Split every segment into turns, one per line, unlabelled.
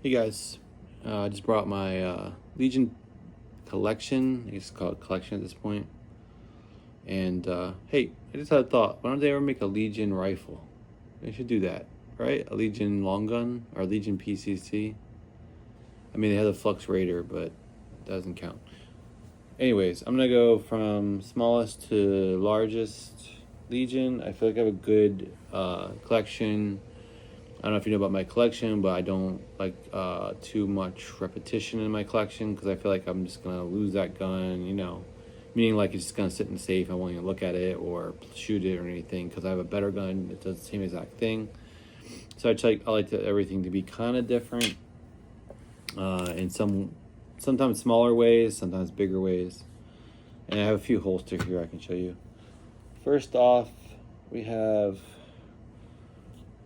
Hey guys, I just brought my Legion collection. I guess it's called collection at this point. And hey, I just had a thought. Why don't they ever make a Legion rifle? They should do that, right? A Legion long gun or a Legion PCC. I mean, they have the Flux Raider, but it doesn't count. Anyways, I'm gonna go from smallest to largest Legion. I feel like I have a good collection. I don't know if you know about my collection, but I don't like too much repetition in my collection because I feel like I'm just gonna lose that gun, meaning like it's just gonna sit in the safe. I won't even look at it or shoot it or anything because I have a better gun that does the same exact thing. So I like everything to be kind of different in sometimes smaller ways, sometimes bigger ways. And I have a few holsters here I can show you. First off, we have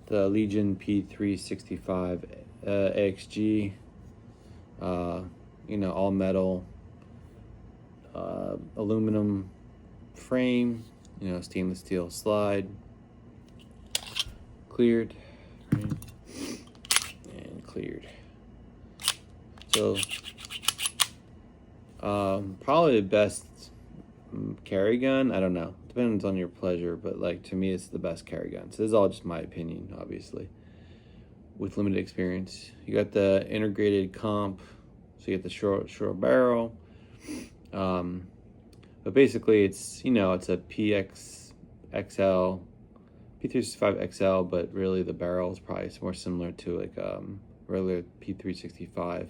the Legion P365 AXG, all metal, aluminum frame, stainless steel slide, cleared, right? And cleared. So, probably the best carry gun. I don't know. Depends on your pleasure, but like to me, it's the best carry gun. So this is all just my opinion, obviously, with limited experience. You got the integrated comp, so you get the short barrel. But basically, it's it's a PXXL, P365 XL, but really the barrel is probably more similar to like regular P365,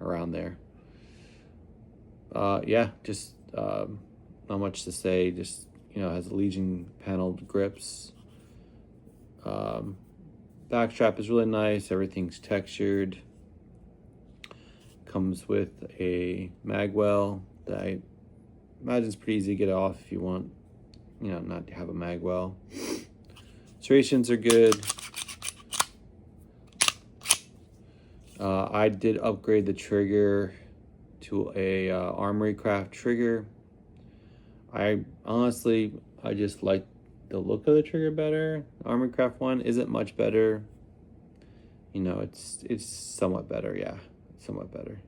around there. Yeah, just not much to say. Just has Legion paneled grips. Backstrap is really nice. Everything's textured. Comes with a magwell that I imagine is pretty easy to get off if you want, not to have a magwell. Serrations are good. I did upgrade the trigger to a Armory Craft trigger. I just like the look of the trigger better. Armory Craft one isn't much better. It's somewhat better, yeah, somewhat better.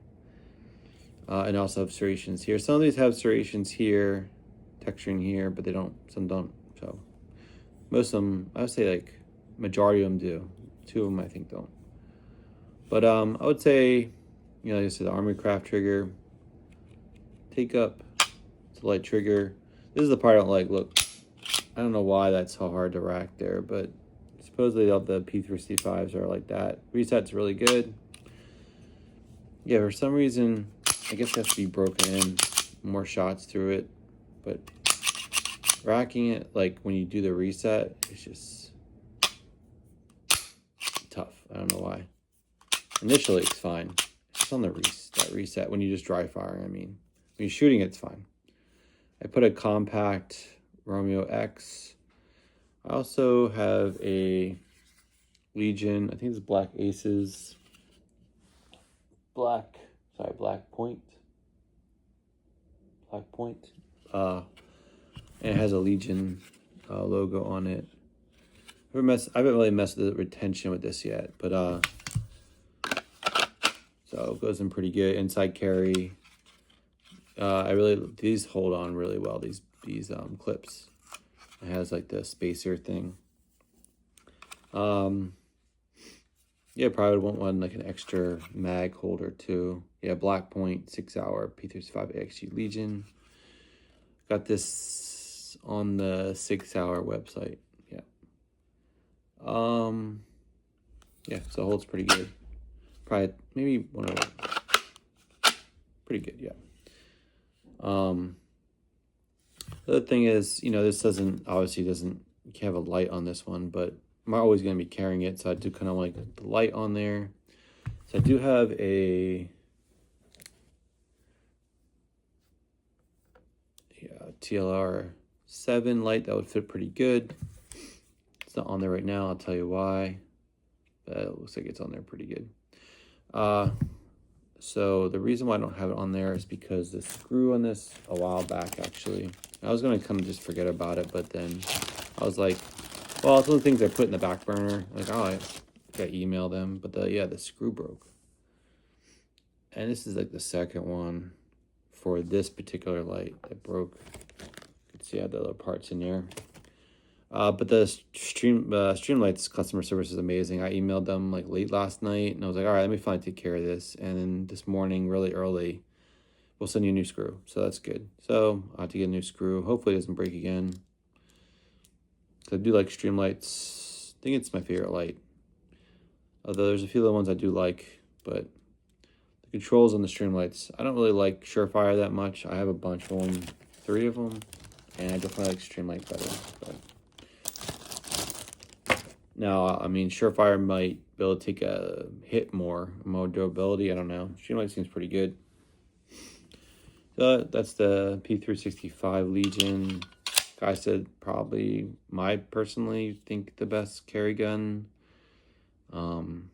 And also have serrations here. Some of these have serrations here, texturing here, but some don't. So most of them, I would say like majority of them do. Two of them I think don't. But I would say, like I said, the Armory Craft trigger. Take up. It's a light trigger. This is the part I don't like. Look, I don't know why that's so hard to rack there, but supposedly all the P365s are like that. Reset's really good. Yeah, for some reason, I guess it has to be broken in, more shots through it. But racking it, like when you do the reset, it's just tough. I don't know why. Initially, it's fine. It's on that reset when you just dry firing. I mean, when you're shooting, it's fine. I put a compact Romeo X. I also have a Legion. I think it's Black Aces. Black Point. Black Point. And it has a Legion logo on it. I haven't really messed with the retention with this yet, but so it goes in pretty good. Inside carry. These hold on really well. These clips. It has like the spacer thing. Yeah, probably would want one like an extra mag holder too. Yeah, Black Point 6-hour P365 AXG Legion. Got this on the 6-hour website. Yeah. Yeah, so it holds pretty good. Probably maybe one of them. Pretty good, yeah. The other thing is, this doesn't you can't have a light on this one, but I'm always going to be carrying it, so I do kind of like the light on there. So I do have a TLR 7 light that would fit pretty good. It's not on there right now, I'll tell you why, but it looks like it's on there pretty good. So the reason why I don't have it on there is because the screw on this a while back, actually. I was going to kind of just forget about it, but then I was like, well, it's one of the things I put in the back burner. Like, oh, I got to email them. But the screw broke. And this is like the second one for this particular light that broke. You can see I have the other parts in there. But the Streamlight's customer service is amazing. I emailed them like late last night, and I was like, all right, let me finally take care of this. And then this morning, really early, we'll send you a new screw. So that's good. So I have to get a new screw. Hopefully it doesn't break again. I do like Streamlights. I think it's my favorite light. Although there's a few other ones I do like, but the controls on the Streamlights, I don't really like Surefire that much. I have a bunch of them, 3 of them, and I definitely like Streamlight better. But now, I mean, Surefire might be able to take a hit more durability. I don't know. Streamlight seems pretty good. So that's the P365 Legion. I said probably my personally think the best carry gun. You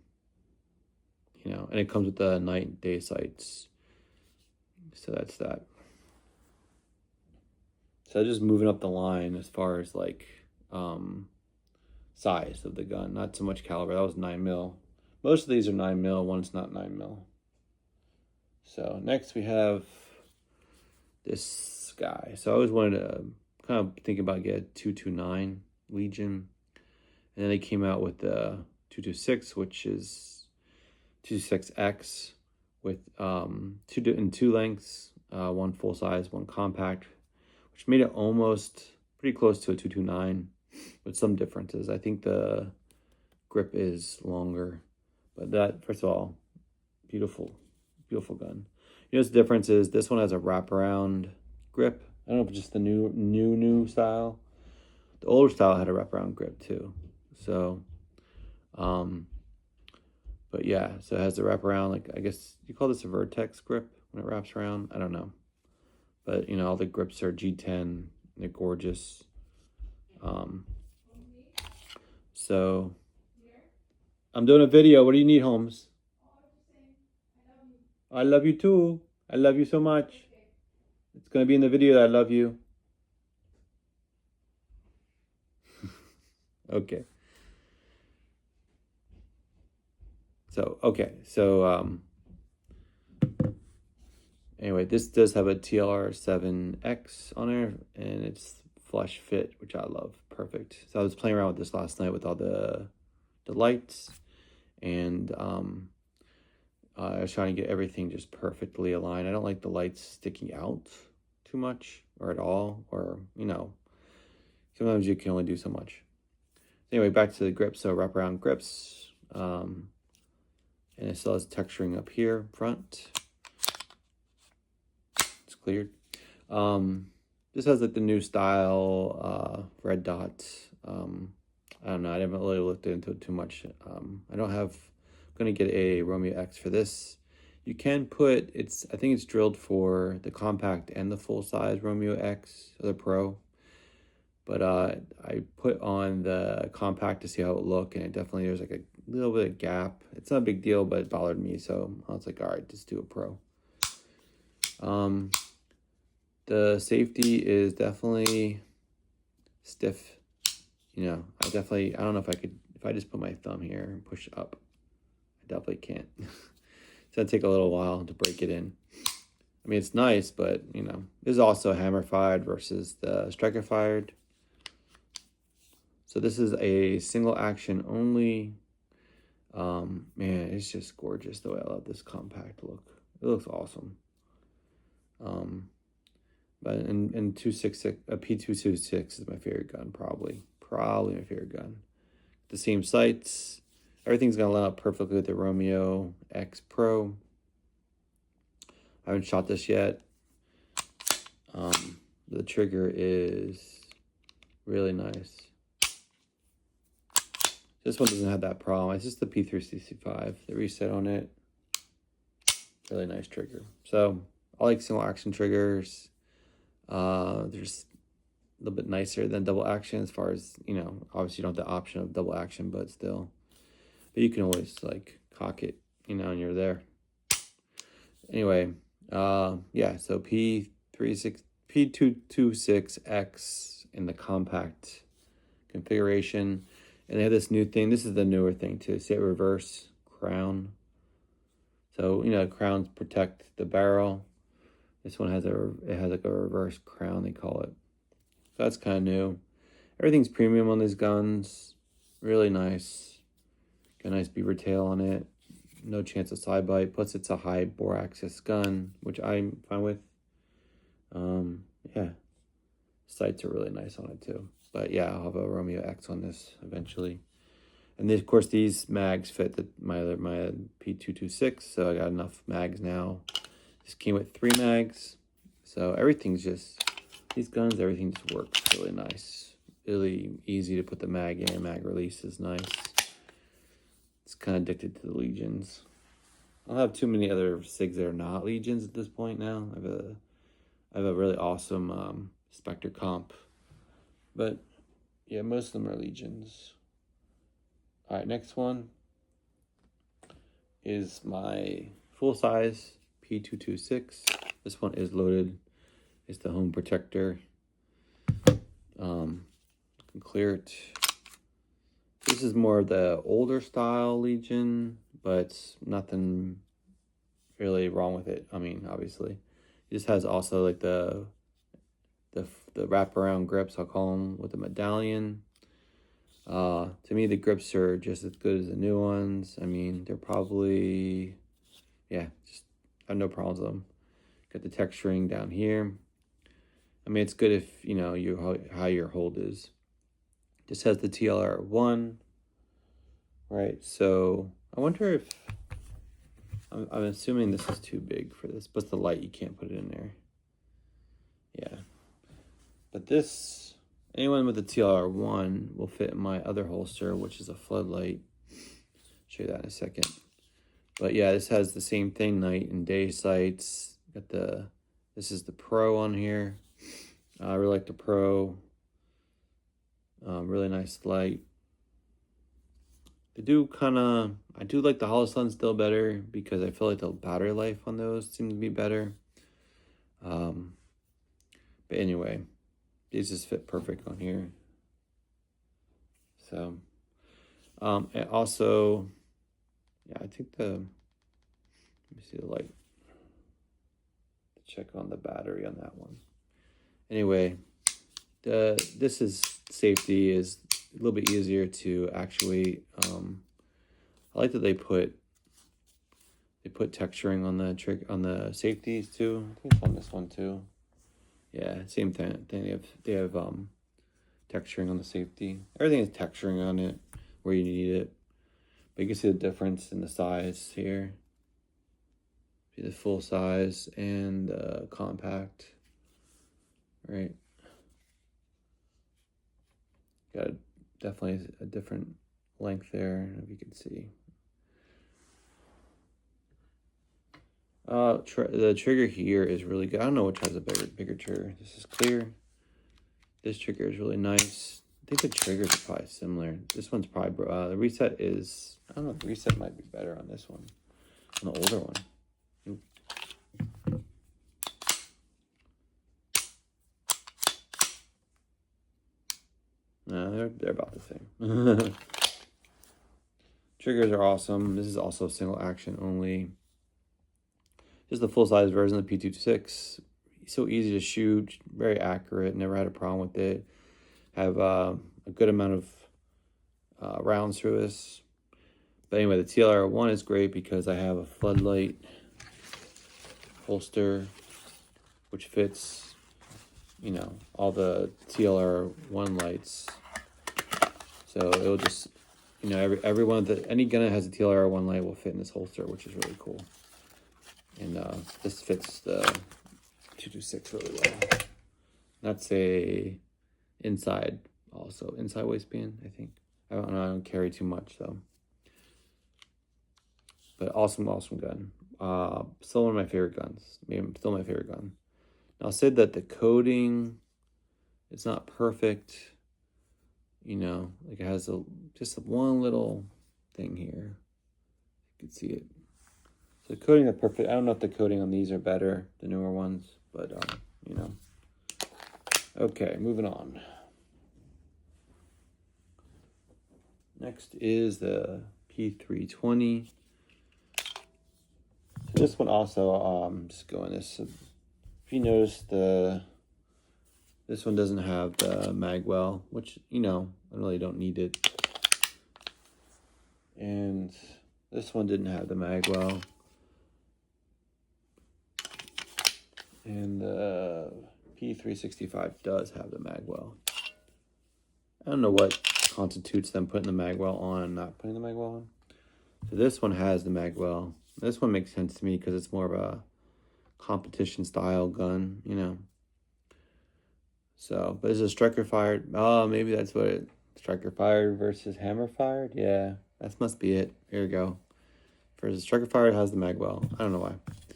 know, and it comes with the night and day sights. So that's that. So just moving up the line as far as like size of the gun, not so much caliber. That was 9mm. Most of these are 9mm. One's not 9mm. So next we have this guy. So I always wanted to kind of think about getting a 229 Legion, and then they came out with the 226, which is 226X with two lengths, one full size, one compact, which made it almost pretty close to a 229 with some differences. I think the grip is longer, but that, first of all, beautiful gun. You know, the difference is this one has a wraparound grip. I don't know if it's just the new style. The older style had a wraparound grip too. So, but yeah, so it has the wraparound, like, I guess you call this a vertex grip when it wraps around. I don't know. But, you know, all the grips are G10. They're gorgeous. So I'm doing a video. What do you need, Holmes? I love you too. I love you so much. It's going to be in the video that I love you. Okay. So, anyway, this does have a TLR7X on there, and it's flush fit, which I love. Perfect. So I was playing around with this last night with all the lights, and I was trying to get everything just perfectly aligned. I don't like the lights sticking out too much or at all, or, you know, sometimes you can only do so much. Anyway, back to the grips. So wraparound grips, and it still has texturing up here front. It's cleared. This has like the new style red dot. I don't know. I haven't really looked into it too much. I don't have. I'm gonna get a Romeo X for this. You can put it's. I think it's drilled for the compact and the full size Romeo X or the Pro. But I put on the compact to see how it looked, and it definitely, there's like a little bit of gap. It's not a big deal, but it bothered me, so I was like, all right, just do a Pro. The safety is definitely stiff. You know, I don't know if I could, if I just put my thumb here and push up, I definitely can't. It's gonna take a little while to break it in. I mean, it's nice, but, you know, this is also hammer fired versus the striker fired. So this is a single action only. Man, it's just gorgeous the way I love this compact look. It looks awesome. But in 266, a P226 is my favorite gun, probably my favorite gun. The same sights, everything's gonna line up perfectly with the Romeo X Pro. I haven't shot this yet. The trigger is really nice. This one doesn't have that problem. It's just the P365, the reset on it. Really nice trigger. So I like single action triggers. They're just a little bit nicer than double action as far as, you know, obviously you don't have the option of double action, but still. But you can always like cock it, you know, and you're there. Anyway, yeah, so P226X in the compact configuration. And they have this new thing. This is the newer thing too. See it reverse crown. So, you know, crowns protect the barrel. This one has like a reverse crown, they call it. So that's kind of new. Everything's premium on these guns. Really nice. Got a nice beaver tail on it. No chance of side bite. Plus, it's a high bore axis gun, which I'm fine with. Yeah. Sights are really nice on it too. But yeah, I'll have a Romeo X on this eventually. And then, of course, these mags fit my P226, so I got enough mags now. This came with 3 mags, so everything's just, these guns, everything just works really nice. Really easy to put the mag in. Mag release is nice. It's kind of addicted to the Legions. I don't have too many other SIGs that are not Legions at this point now. I have a really awesome Spectre comp, but yeah, most of them are Legions. All right, next one is my full-size P226. This one is loaded. It's the home protector. Can clear it. This is more of the older style Legion, but nothing really wrong with it. I mean, obviously, it just has also like the wraparound grips, I'll call them, with the medallion. To me, the grips are just as good as the new ones. I mean, they're probably, yeah, just I have no problems with them. Got the texturing down here. I mean, it's good if you know how your hold is. Just has the TLR1, right? So I wonder if I'm assuming this is too big for this, but the light, you can't put it in there. Yeah, but this, anyone with the TLR1 will fit in my other holster, which is a floodlight. Show you that in a second. But yeah, this has the same thing, night and day sights. Got this is the Pro on here. I really like the Pro. Really nice light. I do like the Holosun still better because I feel like the battery life on those seems to be better. But anyway, these just fit perfect on here. So, and also, yeah, I think let me see the light. Check on the battery on that one. Anyway, this is safety is a little bit easier to actuate. I like that they put texturing on the safeties too. I think it's on this one too. Yeah, same thing. They have texturing on the safety. Everything is texturing on it where you need it. But you can see the difference in the size here. See the full size and compact. Right. Got definitely a different length there, if you can see. The trigger here is really good. I don't know which has a bigger trigger. This is clear. This trigger is really nice. I think the triggers are probably similar. This one's probably the reset is, I don't know, the reset might be better on this one, on the older one. No, they're about the same. Triggers are awesome. This is also single action only. This is the full-size version of the P226. So easy to shoot, very accurate. Never had a problem with it. Have a good amount of rounds through this. But anyway, the TLR1 is great because I have a floodlight holster, which fits, you know, all the TLR1 lights. So it'll just, you know, every one of any gun that has a TLR1 light will fit in this holster, which is really cool. And this fits the 226 really well. That's a inside waistband, I think. I don't carry too much though. But awesome gun. Still one of my favorite guns. Maybe still my favorite gun. Now, I'll say that the coating is not perfect. You know, like it has just one little thing here. You can see it. So the coating is perfect. I don't know if the coating on these are better, the newer ones, but you know. Okay, moving on. Next is the P320. So this one also, just going this. If you notice, this one doesn't have the magwell, which, you know, I really don't need it. And this one didn't have the magwell. And the P365 does have the magwell. I don't know what constitutes them putting the magwell on and not putting the magwell on. So this one has the magwell. This one makes sense to me because it's more of a competition style gun, you know. So, but is it striker fired? Oh, maybe that's what it. Striker fired versus hammer fired. Yeah, that must be it. Here we go. For striker fired, has the magwell. I don't know why. It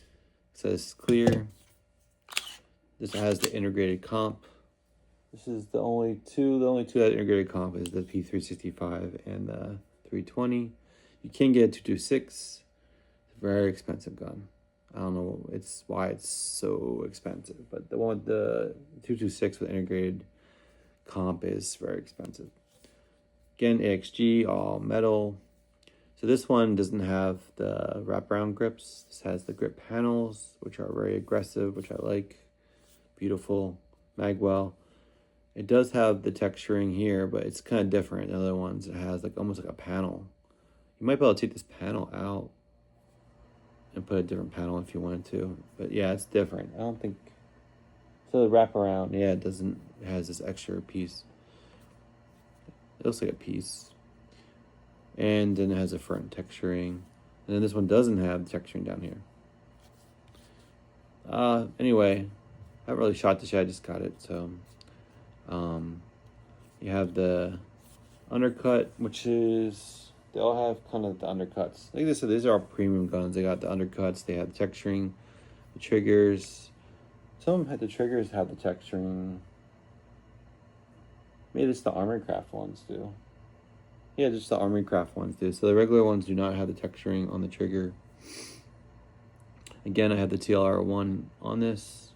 says clear. This has the integrated comp. This is the only two that integrated comp is the P365 and the 320. You can get a 226. It's a very expensive gun. I don't know why it's so expensive, but the one with the 226 with integrated comp is very expensive. Again, AXG, all metal. So this one doesn't have the wraparound grips. This has the grip panels, which are very aggressive, which I like. Beautiful magwell. It does have the texturing here, but it's kind of different than other ones. It has like almost like a panel. You might be able to take this panel out and put a different panel if you wanted to. But yeah, it's different. I don't think... So the wraparound, yeah, it doesn't... It has this extra piece. It looks like a piece. And then it has a front texturing. And then this one doesn't have the texturing down here. Anyway, I haven't really shot this yet. I just got it, so... you have the undercut, which is... They all have kind of the undercuts. Like I said, these are all premium guns. They got the undercuts. They have the texturing, the triggers. Some of them had the triggers have the texturing. Maybe it's the Armory Craft ones do. Yeah, just the Armory Craft ones do. So the regular ones do not have the texturing on the trigger. Again, I have the TLR1 on this,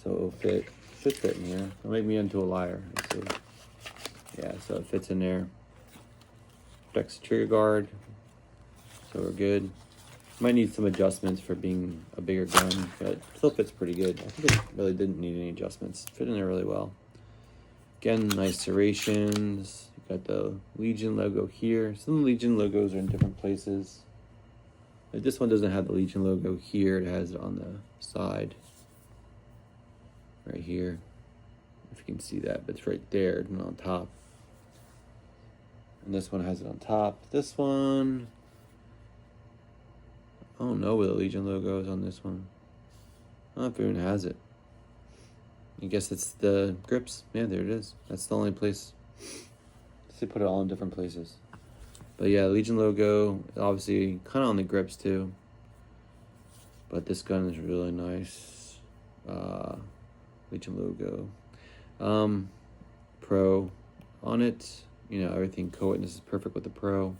so it'll fit. Should fit in here. It'll make me into a liar. Let's see. Yeah, so it fits in there. Protects the trigger guard, so we're good. Might need some adjustments for being a bigger gun, but still fits pretty good. I think it really didn't need any adjustments. Fit in there really well. Again, nice serrations. You got the Legion logo here. Some of the Legion logos are in different places. Like this one doesn't have the Legion logo here. It has it on the side, right here. If you can see that, but it's right there and on top. And this one has it on top. This one, I don't know where the Legion logo is on this one. I don't know if it even has it. I guess it's the grips. Yeah, there it is. That's the only place. They put it all in different places. But yeah, Legion logo, obviously kind of on the grips too. But this gun is really nice. Legion logo. Pro on it. You know, everything co-witness is perfect with the Pro.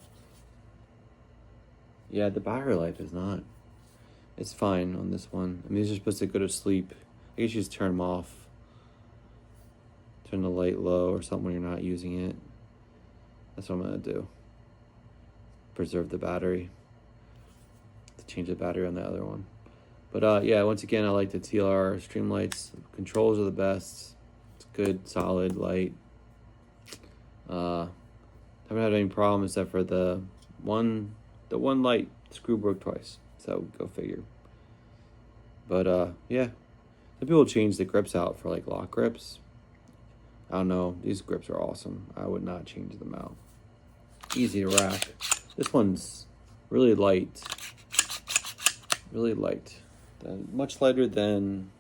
Yeah, the battery life is not. It's fine on this one. I mean, these are supposed to go to sleep. I guess you just turn them off. Turn the light low or something when you're not using it. That's what I'm going to do. Preserve the battery. To change the battery on the other one. But yeah, once again, I like the TLR Streamlights. Controls are the best. It's good, solid, light. Haven't had any problem except for the one light screw broke twice, so go figure. But yeah, some people change the grips out for like lock grips. I don't know, these grips are awesome. I would not change them out. Easy to rack. This one's really light, much lighter than.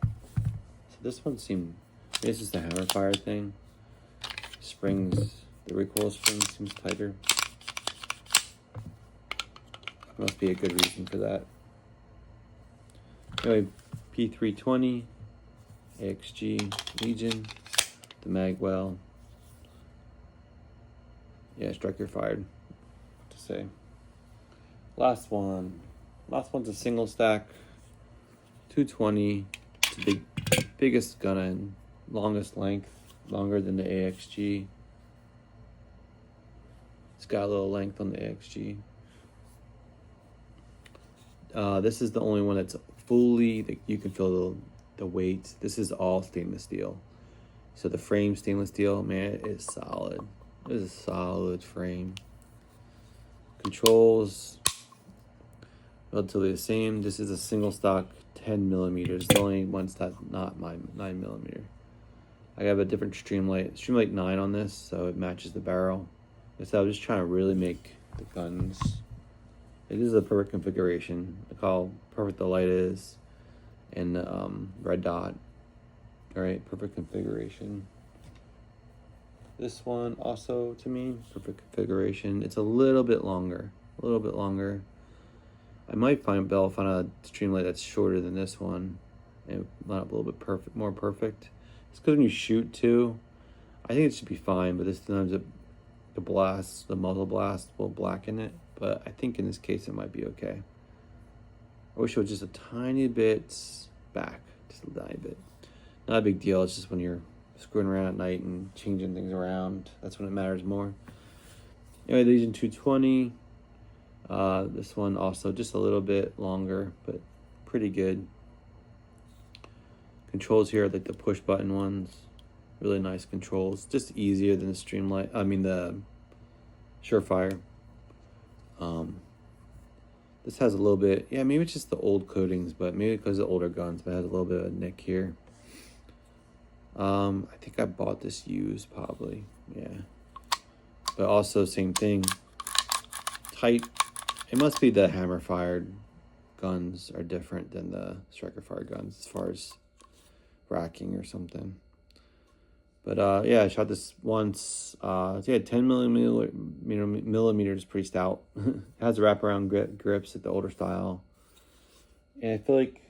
So this one seemed. Maybe it's just a hammer fire thing. Springs. The recoil spring seems tighter. Must be a good reason for that. Anyway, P320, AXG, Legion, the magwell. Yeah, striker fired. What to say? Last one. Last one's a single stack. 220. It's the biggest gun and longest length. Longer than the AXG. It's got a little length on the AXG. This is the only one that's fully, you can feel the weight. This is all stainless steel. So the frame stainless steel, man, it is solid. This is a solid frame. Controls, relatively the same. This is a single stock 10 millimeters. The only one's that not my 9 millimeter. I have a different Streamlight 9 on this, so it matches the barrel. So I was just trying to really make the guns. It is a perfect configuration. Look how perfect the light is, and the red dot. All right, perfect configuration. This one also, to me, perfect configuration. It's a little bit longer. I might find a Streamlight that's shorter than this one, and line up a little bit more perfect. It's because when you shoot too, I think it should be fine, but this sometimes the muzzle blast will blacken it. But I think in this case it might be okay. I wish it was just a tiny bit back, just a tiny bit. Not a big deal. It's just when you're screwing around at night and changing things around, that's when it matters more. Anyway, Legion 220. This one also just a little bit longer, but pretty good. Controls here are like the push button ones. Really nice controls. Just easier than the Surefire. This has a little bit, maybe it's just the old coatings, but maybe because of older guns, but it has a little bit of a nick here. I think I bought this used probably, yeah. But also same thing, tight. It must be the hammer fired guns are different than the striker fired guns as far as racking or something. But I shot this once. 10 millimeters, pretty stout. It has wraparound grips at the older style, and I feel like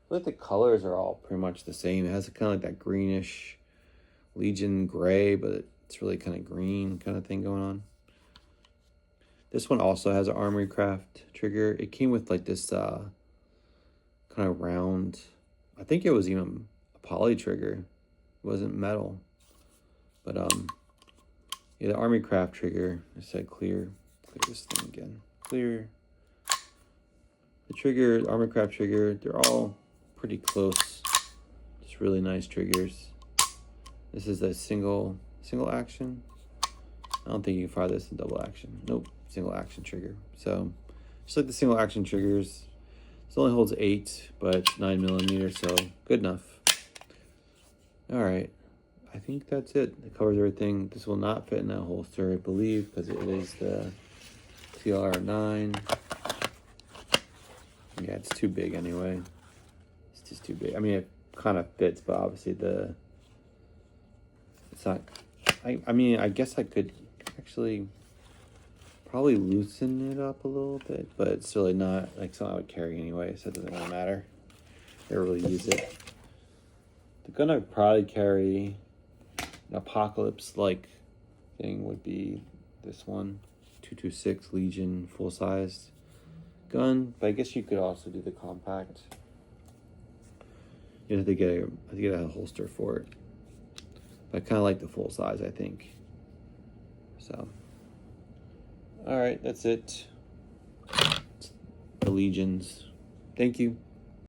the colors are all pretty much the same. It has kind of like that greenish Legion gray, but it's really kind of green kind of thing going on. This one also has an Armory Craft trigger. It came with like this kind of round. I think it was even a poly trigger. It wasn't metal, but the Army Craft trigger. I said clear this thing again. Clear. The trigger, Army Craft trigger. They're all pretty close. Just really nice triggers. This is a single action. I don't think you can fire this in double action. Nope, single action trigger. So just like the single action triggers, this only holds 8, but it's 9 millimeters, so good enough. All right, I think that's it. It covers everything. This will not fit in that holster, I believe, because it is the TLR9. Yeah, it's too big anyway. It's just too big. I mean, it kind of fits, but obviously it's not. I mean, I guess I could actually probably loosen it up a little bit, but it's really not like something I would carry anyway, so it doesn't really matter. Never really use it. The gun I'd probably carry, an apocalypse-like thing, would be this one, 226 Legion full-sized gun. But I guess you could also do the compact. You have to get a holster for it. But I kind of like the full size, I think. So, all right, that's it. The Legions. Thank you.